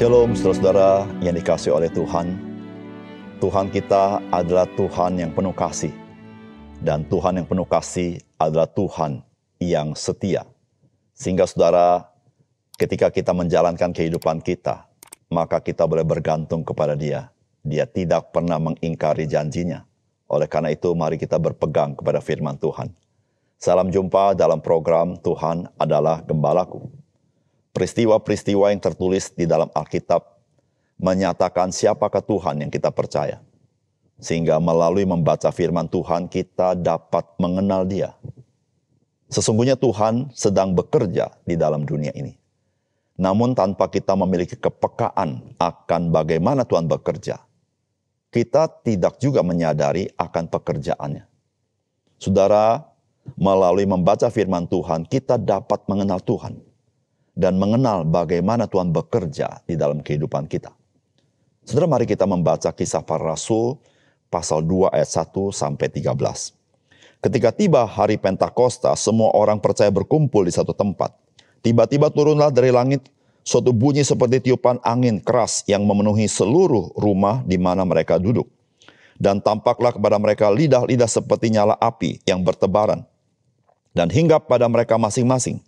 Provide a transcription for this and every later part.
Shalom saudara-saudara yang dikasihi oleh Tuhan. Tuhan kita adalah Tuhan yang penuh kasih. Dan Tuhan yang penuh kasih adalah Tuhan yang setia. Sehingga saudara, ketika kita menjalankan kehidupan kita, maka kita boleh bergantung kepada Dia. Dia tidak pernah mengingkari janjinya. Oleh karena itu, mari kita berpegang kepada firman Tuhan. Salam jumpa dalam program Tuhan adalah Gembalaku. Peristiwa-peristiwa yang tertulis di dalam Alkitab menyatakan siapakah Tuhan yang kita percaya. Sehingga melalui membaca firman Tuhan kita dapat mengenal Dia. Sesungguhnya Tuhan sedang bekerja di dalam dunia ini. Namun tanpa kita memiliki kepekaan akan bagaimana Tuhan bekerja, kita tidak juga menyadari akan pekerjaannya. Saudara, melalui membaca firman Tuhan kita dapat mengenal Tuhan. Dan mengenal bagaimana Tuhan bekerja di dalam kehidupan kita. Saudara, mari kita membaca Kisah Para Rasul pasal 2 ayat 1 sampai 13. Ketika tiba hari Pentakosta, semua orang percaya berkumpul di satu tempat. Tiba-tiba turunlah dari langit suatu bunyi seperti tiupan angin keras yang memenuhi seluruh rumah di mana mereka duduk. Dan tampaklah kepada mereka lidah-lidah seperti nyala api yang bertebaran. Dan hinggap pada mereka masing-masing.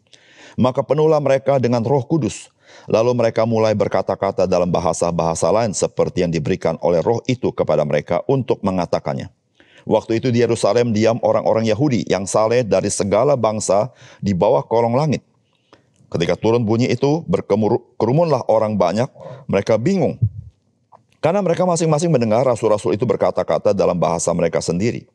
Maka penuhlah mereka dengan Roh Kudus. Lalu mereka mulai berkata-kata dalam bahasa-bahasa lain seperti yang diberikan oleh Roh itu kepada mereka untuk mengatakannya. Waktu itu di Yerusalem diam orang-orang Yahudi yang saleh dari segala bangsa di bawah kolong langit. Ketika turun bunyi itu, berkerumunlah orang banyak, mereka bingung. Karena mereka masing-masing mendengar rasul-rasul itu berkata-kata dalam bahasa mereka sendiri.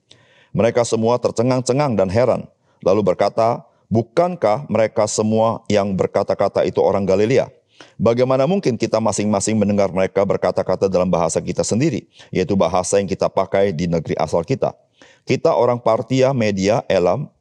Mereka semua tercengang-cengang dan heran, lalu berkata, bukankah mereka semua yang berkata-kata itu orang Galilea? Bagaimana mungkin kita masing-masing mendengar mereka berkata-kata dalam bahasa kita sendiri, yaitu bahasa yang kita pakai di negeri asal kita? Kita orang Partia, Media, Elam,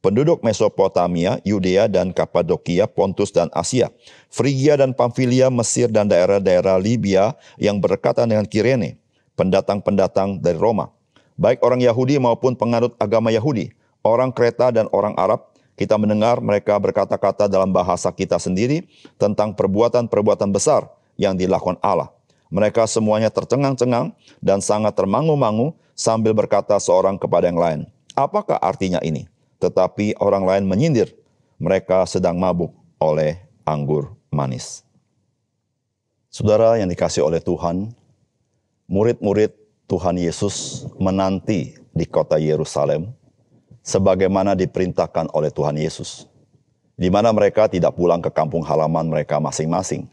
penduduk Mesopotamia, Yudea dan Kapadokia, Pontus dan Asia, Frigia dan Pamfilia, Mesir dan daerah-daerah Libya yang berdekatan dengan Kirene, pendatang-pendatang dari Roma, baik orang Yahudi maupun penganut agama Yahudi, orang Kreta dan orang Arab. Kita mendengar mereka berkata-kata dalam bahasa kita sendiri tentang perbuatan-perbuatan besar yang dilakukan Allah. Mereka semuanya tercengang-cengang dan sangat termangu-mangu sambil berkata seorang kepada yang lain, apakah artinya ini? Tetapi orang lain menyindir, mereka sedang mabuk oleh anggur manis. Saudara yang dikasihi oleh Tuhan, murid-murid Tuhan Yesus menanti di kota Yerusalem, sebagaimana diperintahkan oleh Tuhan Yesus, di mana mereka tidak pulang ke kampung halaman mereka masing-masing.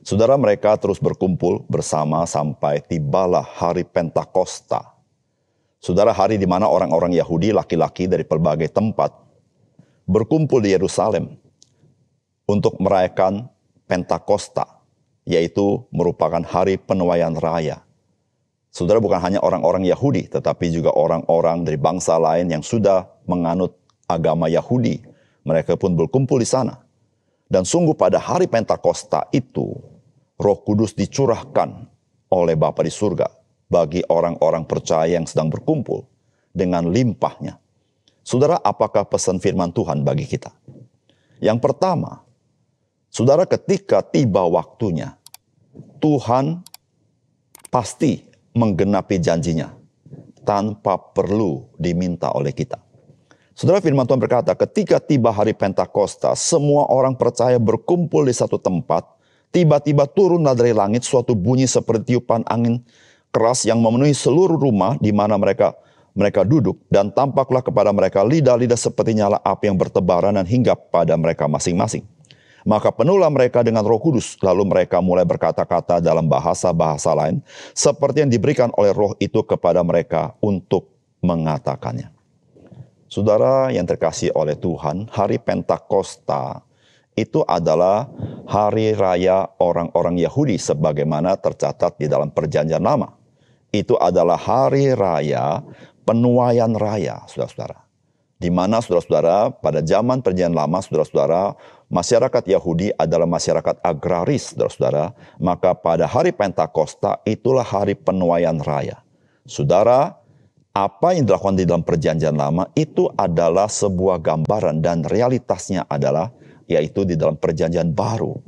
Saudara, mereka terus berkumpul bersama sampai tibalah hari Pentakosta. Saudara, hari di mana orang-orang Yahudi, laki-laki dari berbagai tempat, berkumpul di Yerusalem untuk merayakan Pentakosta, yaitu merupakan hari penuaian raya. Saudara, bukan hanya orang-orang Yahudi, tetapi juga orang-orang dari bangsa lain yang sudah menganut agama Yahudi. Mereka pun berkumpul di sana. Dan sungguh pada hari Pentakosta itu, Roh Kudus dicurahkan oleh Bapa di surga bagi orang-orang percaya yang sedang berkumpul dengan limpahnya. Saudara, apakah pesan firman Tuhan bagi kita? Yang pertama, saudara, ketika tiba waktunya, Tuhan pasti menggenapi janjinya tanpa perlu diminta oleh kita. Saudara, firman Tuhan berkata, ketika tiba hari Pentakosta, semua orang percaya berkumpul di satu tempat, tiba-tiba turunlah dari langit suatu bunyi seperti tiupan angin keras yang memenuhi seluruh rumah di mana mereka duduk, dan tampaklah kepada mereka lidah-lidah seperti nyala api yang bertebaran dan hinggap pada mereka masing-masing. Maka penuhlah mereka dengan Roh Kudus, lalu mereka mulai berkata-kata dalam bahasa-bahasa lain, seperti yang diberikan oleh Roh itu kepada mereka untuk mengatakannya. Saudara yang terkasih oleh Tuhan, hari Pentakosta itu adalah hari raya orang-orang Yahudi sebagaimana tercatat di dalam Perjanjian Lama. Itu adalah hari raya penuaian raya, saudara-saudara. Di mana saudara-saudara pada zaman Perjanjian Lama, saudara-saudara, masyarakat Yahudi adalah masyarakat agraris, saudara-saudara. Maka pada hari Pentakosta itulah hari penuaian raya. Saudara, apa yang dilakukan di dalam Perjanjian Lama itu adalah sebuah gambaran dan realitasnya adalah yaitu di dalam Perjanjian Baru.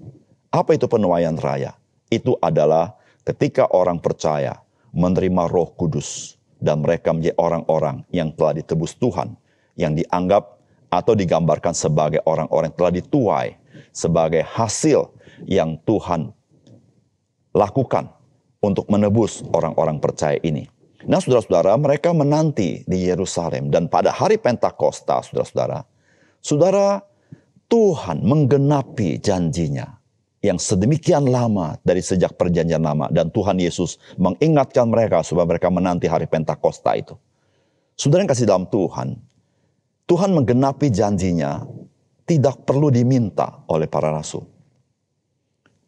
Apa itu penuaian raya? itu adalah ketika orang percaya menerima Roh Kudus dan mereka menjadi orang-orang yang telah ditebus Tuhan, yang dianggap atau digambarkan sebagai orang-orang yang telah dituai sebagai hasil yang Tuhan lakukan untuk menebus orang-orang percaya ini. Nah, saudara-saudara, mereka menanti di Yerusalem dan pada hari Pentakosta, saudara, Tuhan menggenapi janjinya yang sedemikian lama dari sejak perjanjian lama, dan Tuhan Yesus mengingatkan mereka supaya mereka menanti hari Pentakosta itu. Saudara yang kasih dalam Tuhan, Tuhan menggenapi janjinya tidak perlu diminta oleh para rasul.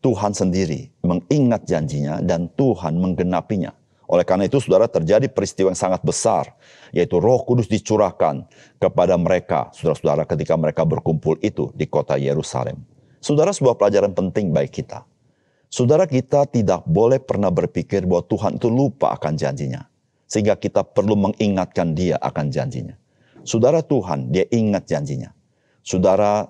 Tuhan sendiri mengingat janjinya dan Tuhan menggenapinya. Oleh karena itu, saudara, terjadi peristiwa yang sangat besar, yaitu Roh Kudus dicurahkan kepada mereka, saudara-saudara, ketika mereka berkumpul itu di kota Yerusalem. Saudara, sebuah pelajaran penting bagi kita. Saudara, kita tidak boleh pernah berpikir bahwa Tuhan itu lupa akan janjinya, sehingga kita perlu mengingatkan Dia akan janjinya. Saudara, Tuhan, Dia ingat janjinya. Saudara,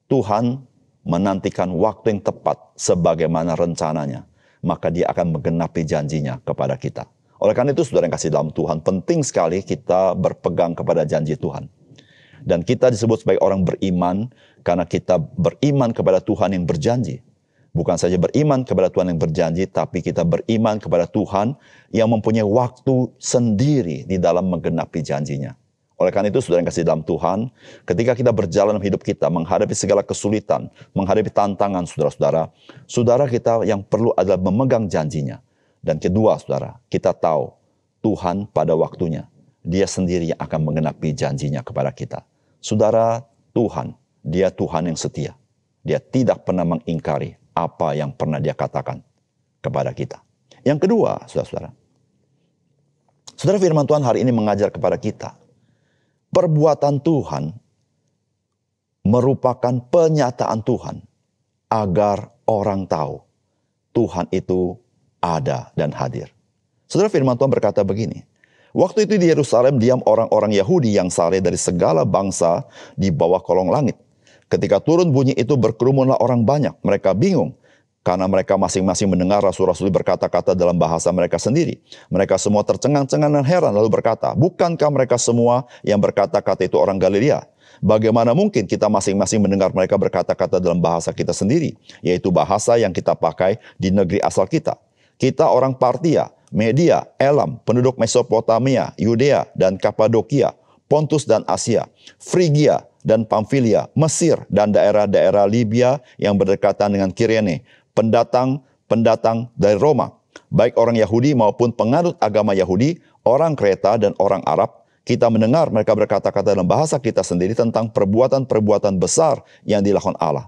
Tuhan menantikan waktu yang tepat sebagaimana rencananya, maka Dia akan menggenapi janjinya kepada kita. Oleh karena itu, saudara yang kasih dalam Tuhan, penting sekali kita berpegang kepada janji Tuhan. Dan kita disebut sebagai orang beriman karena kita beriman kepada Tuhan yang berjanji. Bukan saja beriman kepada Tuhan yang berjanji, tapi kita beriman kepada Tuhan yang mempunyai waktu sendiri di dalam menggenapi janjinya. Oleh karena itu, saudara yang kasih dalam Tuhan, ketika kita berjalan hidup kita, menghadapi segala kesulitan, menghadapi tantangan, saudara-saudara, saudara kita yang perlu adalah memegang janjinya. Dan kedua, saudara, kita tahu Tuhan pada waktunya, Dia sendiri yang akan menggenapi janjinya kepada kita. Saudara, Tuhan, Dia Tuhan yang setia. Dia tidak pernah mengingkari apa yang pernah Dia katakan kepada kita. Yang kedua, saudara-saudara, saudara, firman Tuhan hari ini mengajar kepada kita, perbuatan Tuhan merupakan penyataan Tuhan agar orang tahu Tuhan itu ada dan hadir. Saudara, firman Tuhan berkata begini, waktu itu di Yerusalem diam orang-orang Yahudi yang saleh dari segala bangsa di bawah kolong langit. Ketika turun bunyi itu berkerumunlah orang banyak. Mereka bingung karena mereka masing-masing mendengar rasul-rasul berkata-kata dalam bahasa mereka sendiri. Mereka semua tercengang-cengang dan heran lalu berkata, bukankah mereka semua yang berkata-kata itu orang Galilea? Bagaimana mungkin kita masing-masing mendengar mereka berkata-kata dalam bahasa kita sendiri, yaitu bahasa yang kita pakai di negeri asal kita. Kita orang Partia, Media, Elam, penduduk Mesopotamia, Yudea dan Kapadokia, Pontus dan Asia, Frigia dan Pamfilia, Mesir dan daerah-daerah Libya yang berdekatan dengan Kirene, pendatang dari Roma, baik orang Yahudi maupun penganut agama Yahudi, orang Kreta dan orang Arab, kita mendengar mereka berkata-kata dalam bahasa kita sendiri tentang perbuatan-perbuatan besar yang dilakukan Allah.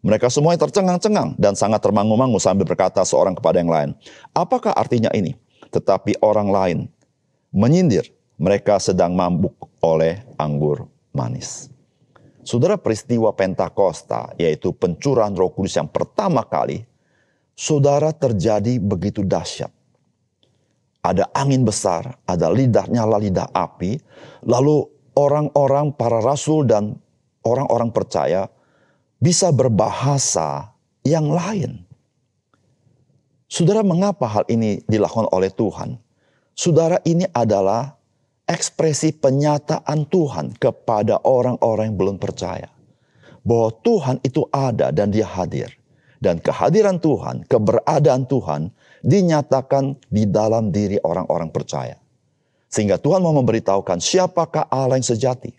Mereka semua tercengang-cengang dan sangat termangu-mangu sambil berkata seorang kepada yang lain, apakah artinya ini? Tetapi orang lain menyindir, mereka sedang mabuk oleh anggur manis. Saudara, peristiwa Pentakosta, yaitu pencurahan Roh Kudus yang pertama kali, saudara, terjadi begitu dahsyat. Ada angin besar, ada nyala lidah api, lalu orang-orang, para rasul dan orang-orang percaya bisa berbahasa yang lain. Saudara, mengapa hal ini dilakukan oleh Tuhan? Saudara, ini adalah ekspresi penyataan Tuhan kepada orang-orang yang belum percaya. Bahwa Tuhan itu ada dan Dia hadir. Dan kehadiran Tuhan, keberadaan Tuhan dinyatakan di dalam diri orang-orang percaya. Sehingga Tuhan mau memberitahukan siapakah Allah yang sejati.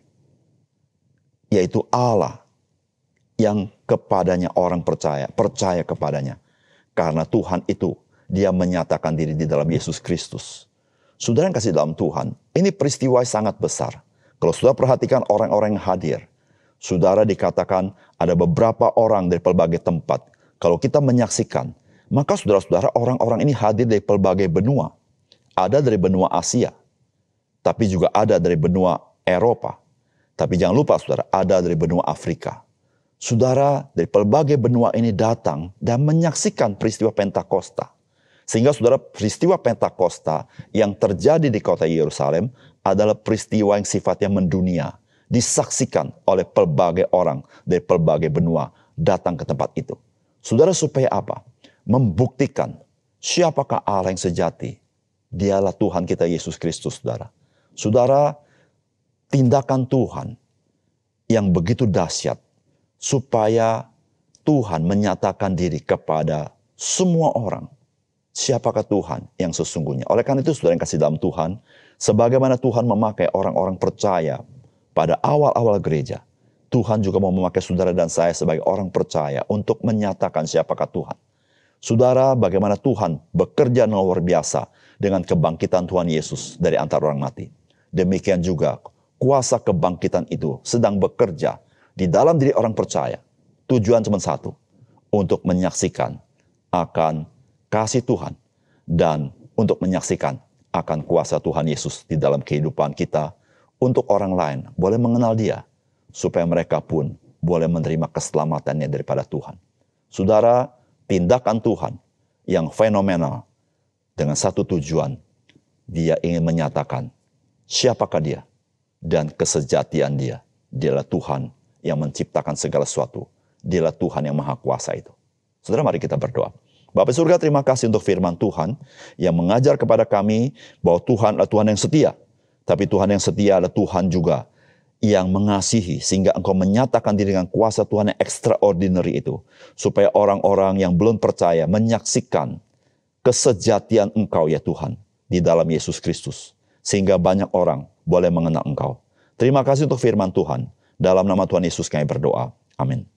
Yaitu Allah yang kepadanya orang percaya kepadanya. Karena Tuhan itu, Dia menyatakan diri di dalam Yesus Kristus. Saudara yang kasih dalam Tuhan, ini peristiwa yang sangat besar. Kalau saudara perhatikan orang-orang yang hadir, saudara dikatakan ada beberapa orang dari pelbagai tempat. Kalau kita menyaksikan, maka saudara-saudara orang-orang ini hadir dari pelbagai benua. Ada dari benua Asia, tapi juga ada dari benua Eropa. Tapi jangan lupa saudara, ada dari benua Afrika. Saudara dari pelbagai benua ini datang dan menyaksikan peristiwa Pentakosta. Sehingga saudara, peristiwa Pentakosta yang terjadi di kota Yerusalem adalah peristiwa yang sifatnya mendunia. Disaksikan oleh pelbagai orang dari pelbagai benua datang ke tempat itu. Saudara, supaya apa? membuktikan siapakah Allah yang sejati. Dialah Tuhan kita Yesus Kristus, saudara. Saudara, tindakan Tuhan yang begitu dahsyat supaya Tuhan menyatakan diri kepada semua orang. Siapakah Tuhan yang sesungguhnya? Oleh karena itu, saudara yang kasih dalam Tuhan, sebagaimana Tuhan memakai orang-orang percaya pada awal-awal gereja, Tuhan juga mau memakai saudara dan saya sebagai orang percaya untuk menyatakan siapakah Tuhan. Saudara, bagaimana Tuhan bekerja luar biasa dengan kebangkitan Tuhan Yesus dari antara orang mati. Demikian juga kuasa kebangkitan itu sedang bekerja di dalam diri orang percaya. Tujuan cuma satu, untuk menyaksikan akan kasih Tuhan dan untuk menyaksikan akan kuasa Tuhan Yesus di dalam kehidupan kita untuk orang lain boleh mengenal Dia, supaya mereka pun boleh menerima keselamatannya daripada Tuhan. Saudara, tindakan Tuhan yang fenomenal dengan satu tujuan, Dia ingin menyatakan siapakah Dia dan kesejatian Dia. Dialah Tuhan yang menciptakan segala sesuatu. Dialah Tuhan yang maha kuasa itu. Saudara, mari kita berdoa. Bapa surga, terima kasih untuk firman Tuhan yang mengajar kepada kami bahwa Tuhan adalah Tuhan yang setia. Tapi Tuhan yang setia adalah Tuhan juga yang mengasihi, sehingga Engkau menyatakan diri dengan kuasa Tuhan yang extraordinary itu, supaya orang-orang yang belum percaya menyaksikan kesejatian Engkau ya Tuhan di dalam Yesus Kristus, sehingga banyak orang boleh mengenal Engkau. Terima kasih untuk firman Tuhan. Dalam nama Tuhan Yesus kami berdoa. Amin.